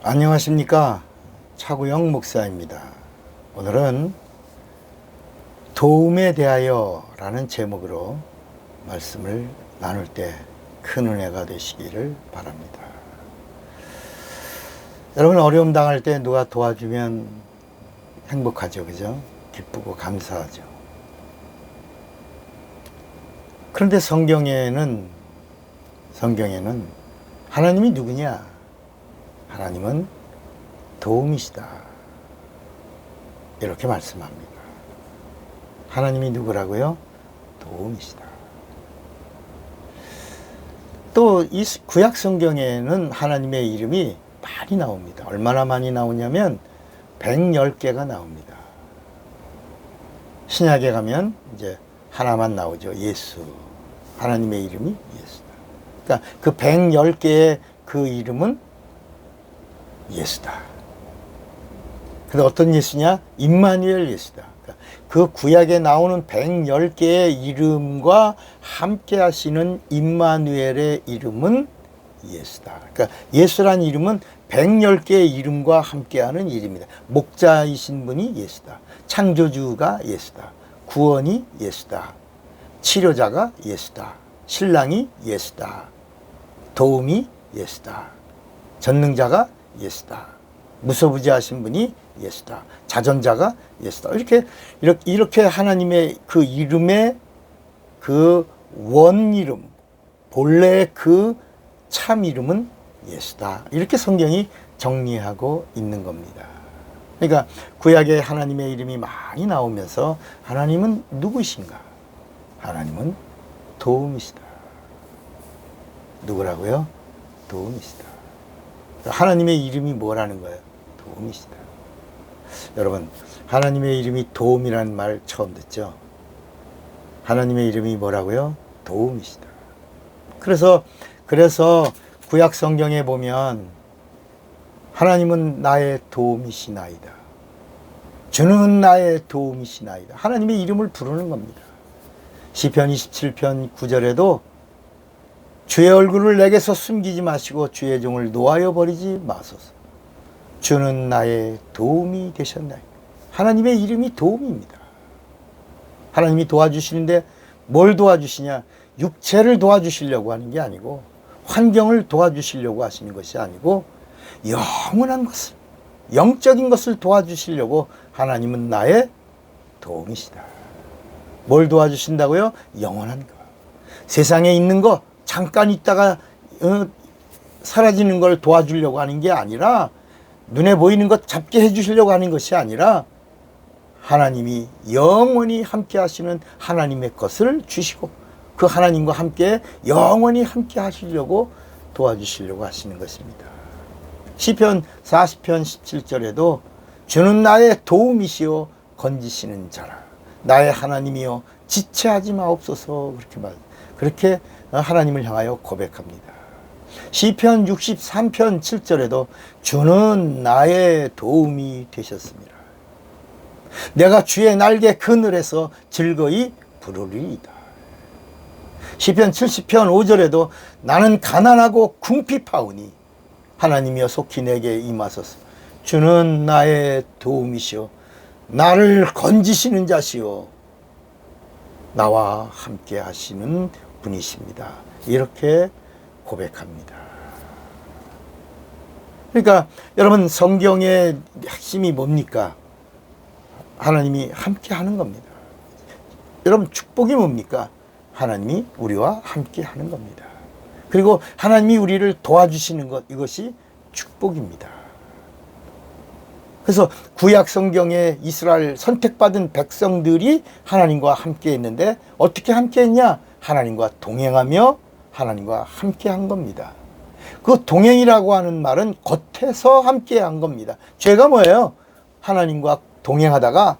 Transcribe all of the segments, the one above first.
안녕하십니까. 차구영 목사입니다. 오늘은 도움에 대하여 라는 제목으로 말씀을 나눌 때 큰 은혜가 되시기를 바랍니다. 여러분, 어려움 당할 때 누가 도와주면 행복하죠, 그죠? 기쁘고 감사하죠. 그런데 성경에는 하나님이 누구냐? 하나님은 도움이시다, 이렇게 말씀합니다. 하나님이 누구라고요? 도움이시다. 또 이 구약 성경에는 하나님의 이름이 많이 나옵니다. 얼마나 많이 나오냐면 110개가 나옵니다. 신약에 가면 이제 하나만 나오죠. 예수. 하나님의 이름이 예수다. 그러니까 그 110개의 그 이름은 예수다. 근데 어떤 예수냐? 임마누엘 예수다. 그 구약에 나오는 110개의 이름과 함께 하시는 임마누엘의 이름은 예수다. 그러니까 예수란 이름은 110개의 이름과 함께하는 이름이다. 목자이신 분이 예수다. 창조주가 예수다. 구원이 예수다. 치료자가 예수다. 신랑이 예수다. 도움이 예수다. 전능자가 예수다. 무소부지하신 분이 예수다. 자전자가 예수다. 이렇게 하나님의 그 이름의 그 원 이름, 본래의 그 참 이름은 예수다. 이렇게 성경이 정리하고 있는 겁니다. 그러니까 구약에 하나님의 이름이 많이 나오면서 하나님은 누구신가? 하나님은 도움이시다. 누구라고요? 도움이시다. 하나님의 이름이 뭐라는 거예요? 도움이시다. 여러분, 하나님의 이름이 도움이라는 말 처음 듣죠? 하나님의 이름이 뭐라고요? 도움이시다. 그래서 구약 성경에 보면 하나님은 나의 도움이시나이다. 주는 나의 도움이시나이다. 하나님의 이름을 부르는 겁니다. 시편 27편 9절에도 주의 얼굴을 내게서 숨기지 마시고 주의 종을 노하여 버리지 마소서. 주는 나의 도움이 되셨나이다. 하나님의 이름이 도움입니다. 하나님이 도와주시는데 뭘 도와주시냐? 육체를 도와주시려고 하는 게 아니고, 환경을 도와주시려고 하시는 것이 아니고, 영원한 것을, 영적인 것을 도와주시려고 하나님은 나의 도움이시다. 뭘 도와주신다고요? 영원한 것. 세상에 있는 거 잠깐 있다가 사라지는 걸 도와주려고 하는 게 아니라, 눈에 보이는 것 잡게 해주시려고 하는 것이 아니라, 하나님이 영원히 함께 하시는 하나님의 것을 주시고 그 하나님과 함께 영원히 함께 하시려고 도와주시려고 하시는 것입니다. 시편 40편 17절에도 주는 나의 도움이시요 건지시는 자라. 나의 하나님이요 지체하지 마옵소서. 그렇게 하나님을 향하여 고백합니다. 시편 63편 7절에도 주는 나의 도움이 되셨습니다. 내가 주의 날개 그늘에서 즐거이 부르리이다. 시편 70편 5절에도 나는 가난하고 궁핍하오니 하나님이여 속히 내게 임하소서. 주는 나의 도움이시오 나를 건지시는 자시오 나와 함께 하시는 분이십니다. 이렇게 고백합니다. 그러니까 여러분, 성경의 핵심이 뭡니까? 하나님이 함께 하는 겁니다. 여러분, 축복이 뭡니까? 하나님이 우리와 함께 하는 겁니다. 그리고 하나님이 우리를 도와주시는 것, 이것이 축복입니다. 그래서 구약 성경에 이스라엘 선택받은 백성들이 하나님과 함께 했는데 어떻게 함께 했냐? 하나님과 동행하며 하나님과 함께 한 겁니다. 그 동행이라고 하는 말은 겉에서 함께 한 겁니다. 죄가 뭐예요? 하나님과 동행하다가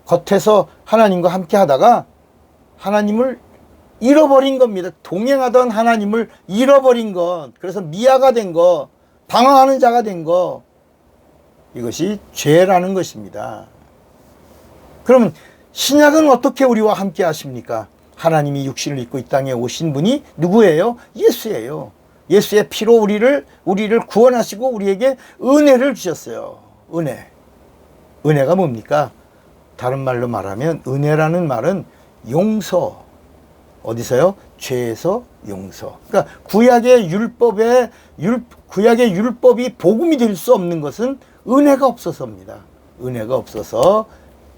겉에서 하나님과 함께 하다가 하나님을 잃어버린 겁니다. 동행하던 하나님을 잃어버린 것, 그래서 미아가 된 것, 방황하는 자가 된 것, 이것이 죄라는 것입니다. 그러면 신약은 어떻게 우리와 함께 하십니까? 하나님이 육신을 입고 이 땅에 오신 분이 누구예요? 예수예요. 예수의 피로 우리를 구원하시고 우리에게 은혜를 주셨어요. 은혜가 뭡니까? 다른 말로 말하면 은혜라는 말은 용서. 어디서요? 죄에서 용서. 그러니까 구약의 율법이 복음이 될 수 없는 것은 은혜가 없어서입니다. 은혜가 없어서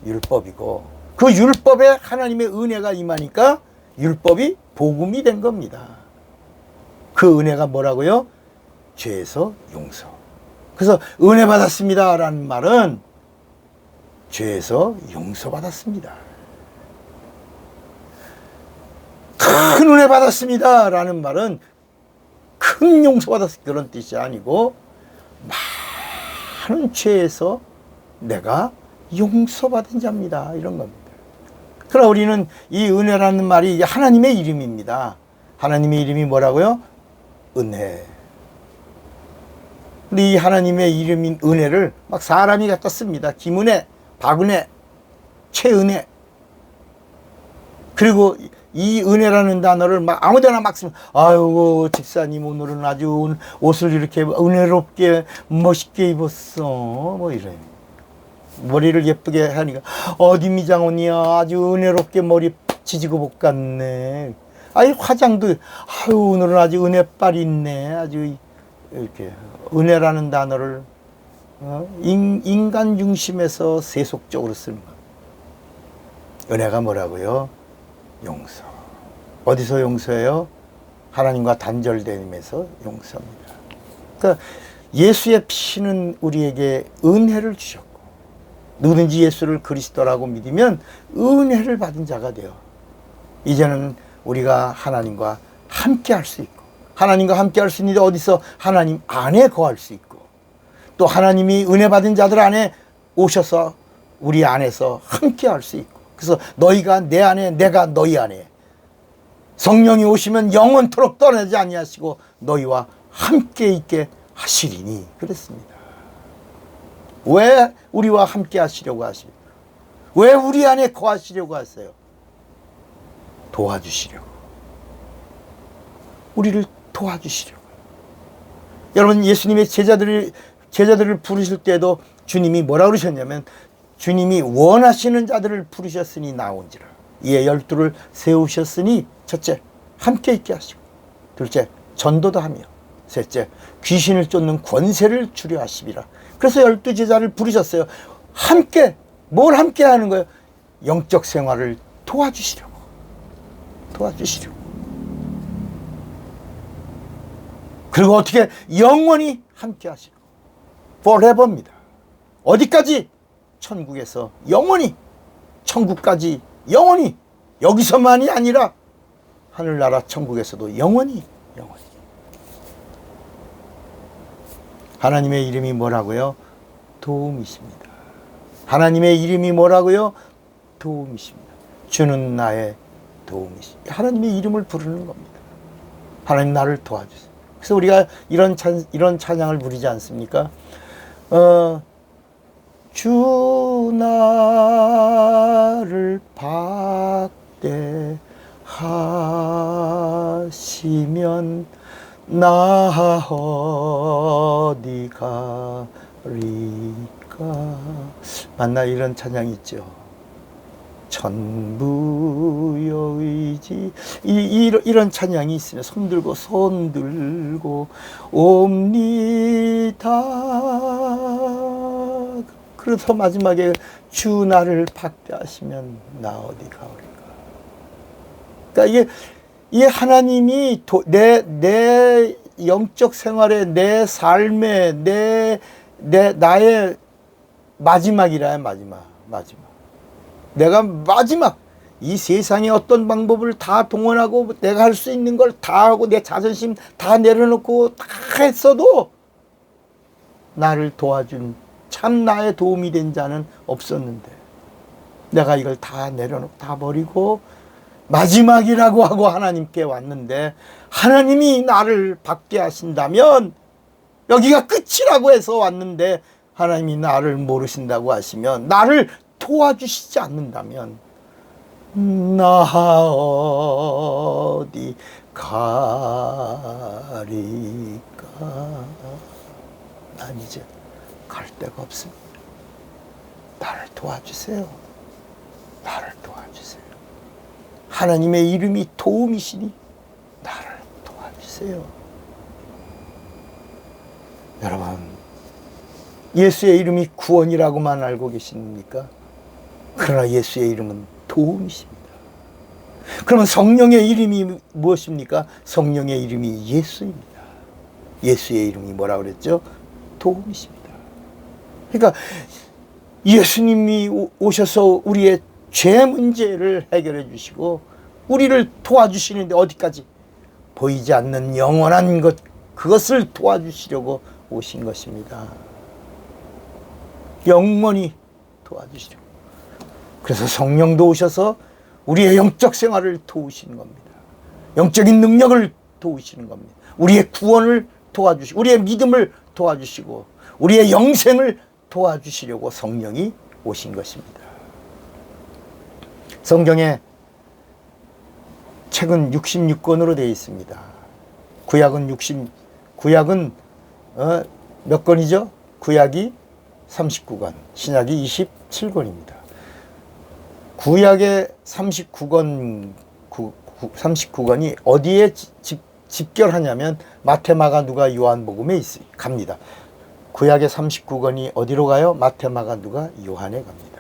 율법이고, 그 율법에 하나님의 은혜가 임하니까 율법이 복음이 된 겁니다. 그 은혜가 뭐라고요? 죄에서 용서. 그래서 은혜 받았습니다 라는 말은 죄에서 용서받았습니다. 큰 은혜 받았습니다 라는 말은 큰 용서받았습니다 그런 뜻이 아니고 많은 죄에서 내가 용서받은 자입니다 이런 겁니다. 그러나 우리는 이 은혜라는 말이 하나님의 이름입니다. 하나님의 이름이 뭐라고요? 은혜. 근데 이 하나님의 이름인 은혜를 막 사람이 갖다 씁니다. 김은혜, 박은혜, 최은혜. 그리고 이 은혜라는 단어를 막 아무데나 막 쓰면, 아유, 집사님 오늘은 아주 옷을 이렇게 은혜롭게 멋있게 입었어. 뭐 이래요. 머리를 예쁘게 하니까, 어디 미장원이야. 아주 은혜롭게 머리 지지고 복 같네. 아이, 화장도, 아유, 오늘은 아주 은혜빨이 있네. 아주 이렇게. 은혜라는 단어를 인간 중심에서 세속적으로 쓰는 겁니다. 은혜가 뭐라고요? 용서. 어디서 용서해요? 하나님과 단절됨에서 용서합니다. 그러니까 예수의 피는 우리에게 은혜를 주셨고, 누구든지 예수를 그리스도라고 믿으면 은혜를 받은 자가 돼요. 이제는 우리가 하나님과 함께 할 수 있고, 하나님과 함께 할 수 있는데 어디서 하나님 안에 거할 수 있고, 또 하나님이 은혜 받은 자들 안에 오셔서 우리 안에서 함께 할 수 있고, 그래서 너희가 내 안에 내가 너희 안에, 성령이 오시면 영원토록 떠나지 아니하시고 너희와 함께 있게 하시리니 그랬습니다. 왜 우리와 함께 하시려고 하십니까? 왜 우리 안에 거하시려고 하세요? 도와주시려고. 우리를 도와주시려고. 여러분, 예수님의 제자들을 부르실 때도 주님이 뭐라고 그러셨냐면, 주님이 원하시는 자들을 부르셨으니 나온지라. 이에 12를 세우셨으니, 첫째, 함께 있게 하시고, 둘째, 전도도 하며, 셋째, 귀신을 쫓는 권세를 주려 하시리라. 그래서 12제자를 부르셨어요. 함께, 뭘 함께 하는 거예요? 영적 생활을 도와주시려고. 그리고 어떻게 영원히 함께 하시려고. forever입니다. 어디까지? 천국에서 영원히, 천국까지 영원히, 여기서만이 아니라 하늘나라 천국에서도 영원히. 하나님의 이름이 뭐라고요? 도움이십니다. 하나님의 이름이 뭐라고요? 도움이십니다. 주는 나의 도움이십니다. 하나님의 이름을 부르는 겁니다. 하나님 나를 도와주세요. 그래서 우리가 이런 찬양을 부르지 않습니까? 주 나를 박대하시면 나 어디 가리까. 맞나? 이런 찬양이 있죠. 전부여 의지. 이런 찬양이 있으면 손 들고 옵니다. 그래서 마지막에 주 나를 박대하시면 나 어디 가오리까. 그러니까 이게 하나님이 내 영적 생활에, 내 삶에, 나의 마지막이라요. 마지막. 내가 마지막, 이 세상에 어떤 방법을 다 동원하고 내가 할 수 있는 걸 다 하고 내 자존심 다 내려놓고 다 했어도 나를 도와준, 참 나의 도움이 된 자는 없었는데, 내가 이걸 다 내려놓고 다 버리고 마지막이라고 하고 하나님께 왔는데, 하나님이 나를 받게 하신다면, 여기가 끝이라고 해서 왔는데 하나님이 나를 모르신다고 하시면, 나를 도와주시지 않는다면 나 어디 가리까 난 이제 갈 데가 없습니다. 나를 도와주세요. 나를 도와주세요. 하나님의 이름이 도움이시니 나를 도와주세요. 여러분, 예수의 이름이 구원이라고만 알고 계십니까? 그러나 예수의 이름은 도움이십니다. 그러면 성령의 이름이 무엇입니까? 성령의 이름이 예수입니다. 예수의 이름이 뭐라고 그랬죠? 도움이십니다. 그러니까 예수님이 오셔서 우리의 죄 문제를 해결해 주시고 우리를 도와주시는데 어디까지? 보이지 않는 영원한 것, 그것을 도와주시려고 오신 것입니다. 영원히 도와주시려고. 그래서 성령도 오셔서 우리의 영적 생활을 도우시는 겁니다. 영적인 능력을 도우시는 겁니다. 우리의 구원을 도와주시고 우리의 믿음을 도와주시고 우리의 영생을 도와주시려고 성령이 오신 것입니다. 성경에 책은 66권으로 되어 있습니다. 구약은 몇 권이죠? 구약이 39권, 신약이 27권입니다. 구약의 39권이 어디에 집결하냐면 마태, 마가, 누가, 요한복음에 갑니다. 구약의 39권이 어디로 가요? 마태, 마가, 누가, 요한에 갑니다.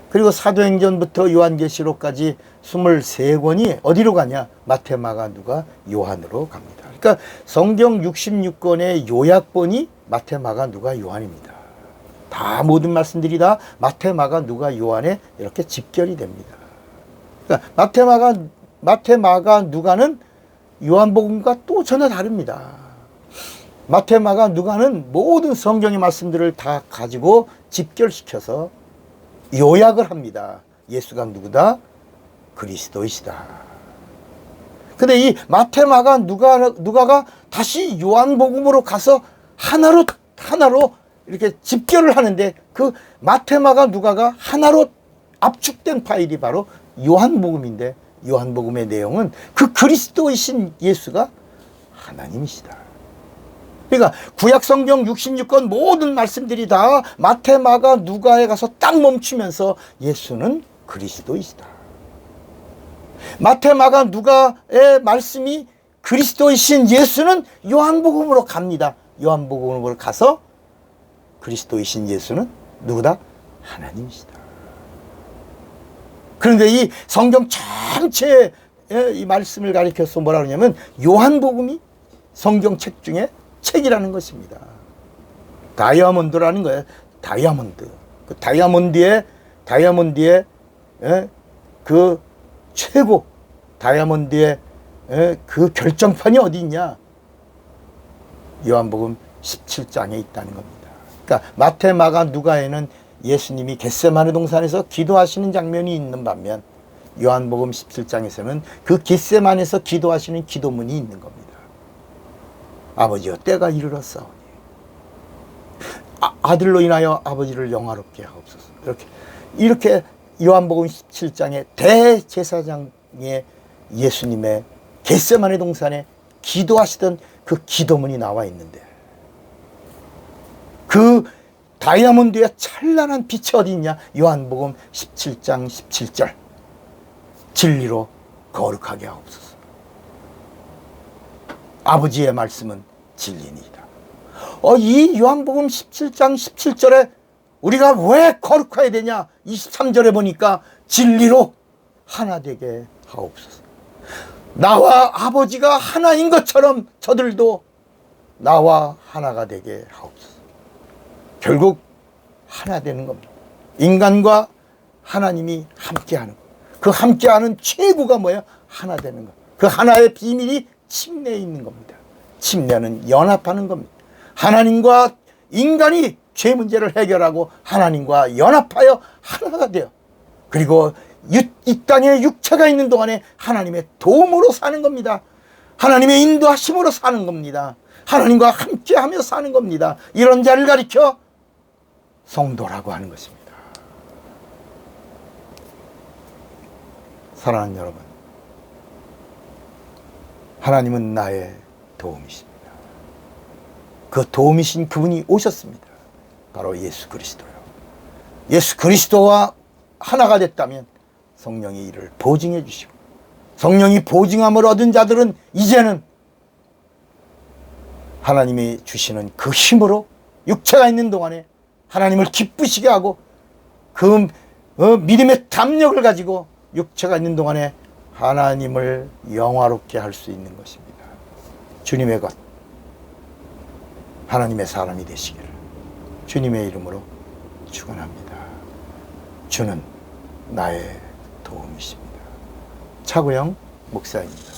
그리고 사도행전부터 요한계시록까지 23권이 어디로 가냐? 마태, 마가, 누가, 요한으로 갑니다. 그러니까 성경 66권의 요약본이 마태, 마가, 누가, 요한입니다. 다 모든 말씀들이 다 마태, 마가, 누가, 요한에 이렇게 집결이 됩니다. 그러니까 마태, 마가, 누가는 요한복음과 또 전혀 다릅니다. 마태, 마가, 누가는 모든 성경의 말씀들을 다 가지고 집결시켜서 요약을 합니다. 예수가 누구다? 그리스도이시다. 근데 이 마태, 마가, 누가가 다시 요한복음으로 가서 하나로 이렇게 집결을 하는데 그 마태, 마가, 누가가 하나로 압축된 파일이 바로 요한복음인데 요한복음의 내용은 그 그리스도이신 예수가 하나님이시다. 그러니까 구약성경 66권 모든 말씀들이 다 마태, 마가, 누가에 가서 딱 멈추면서 예수는 그리스도이시다. 마태, 마가, 누가의 말씀이 그리스도이신 예수는 요한복음으로 갑니다. 요한복음으로 가서 그리스도이신 예수는 누구다? 하나님이시다. 그런데 이 성경 전체의 이 말씀을 가리켜서 뭐라 그러냐면 요한복음이 성경책 중에 책이라는 것입니다. 다이아몬드라는 거예요. 다이아몬드. 그 다이아몬드의 그 최고 다이아몬드의 그 결정판이 어디 있냐? 요한복음 17장에 있다는 겁니다. 그러니까 마태, 마가, 누가에는 예수님이 겟세마네 동산에서 기도하시는 장면이 있는 반면 요한복음 17장에서는 그 겟세마네에서 기도하시는 기도문이 있는 겁니다. 아버지여, 때가 이르렀사오니 아들로 인하여 아버지를 영화롭게 하옵소서. 이렇게 요한복음 17장의 대제사장의 예수님의 겟세마네 동산에 기도하시던 그 기도문이 나와 있는데 그 다이아몬드의 찬란한 빛이 어디 있냐? 요한복음 17장 17절. 진리로 거룩하게 하옵소서. 아버지의 말씀은 진리니이다. 이 요한복음 17장 17절에 우리가 왜 거룩해야 되냐? 23절에 보니까 진리로 하나 되게 하옵소서. 나와 아버지가 하나인 것처럼 저들도 나와 하나가 되게 하옵소서. 결국 하나 되는 겁니다. 인간과 하나님이 함께하는 것. 그 함께하는 최고가 뭐예요? 하나 되는 것. 그 하나의 비밀이 침례에 있는 겁니다. 침례는 연합하는 겁니다. 하나님과 인간이 죄 문제를 해결하고 하나님과 연합하여 하나가 돼요. 그리고 이 땅에 육체가 있는 동안에 하나님의 도움으로 사는 겁니다. 하나님의 인도하심으로 사는 겁니다. 하나님과 함께하며 사는 겁니다. 이런 자를 가리켜 성도라고 하는 것입니다. 사랑하는 여러분, 하나님은 나의 도움이십니다. 그 도움이신 그분이 오셨습니다. 바로 예수 그리스도요. 예수 그리스도와 하나가 됐다면 성령이 이를 보증해 주시고, 성령이 보증함을 얻은 자들은 이제는 하나님이 주시는 그 힘으로 육체가 있는 동안에 하나님을 기쁘시게 하고, 그 믿음의 담력을 가지고 육체가 있는 동안에 하나님을 영화롭게 할 수 있는 것입니다. 주님의 것, 하나님의 사람이 되시기를 주님의 이름으로 축원합니다. 주는 나의 도움이십니다. 차구영 목사입니다.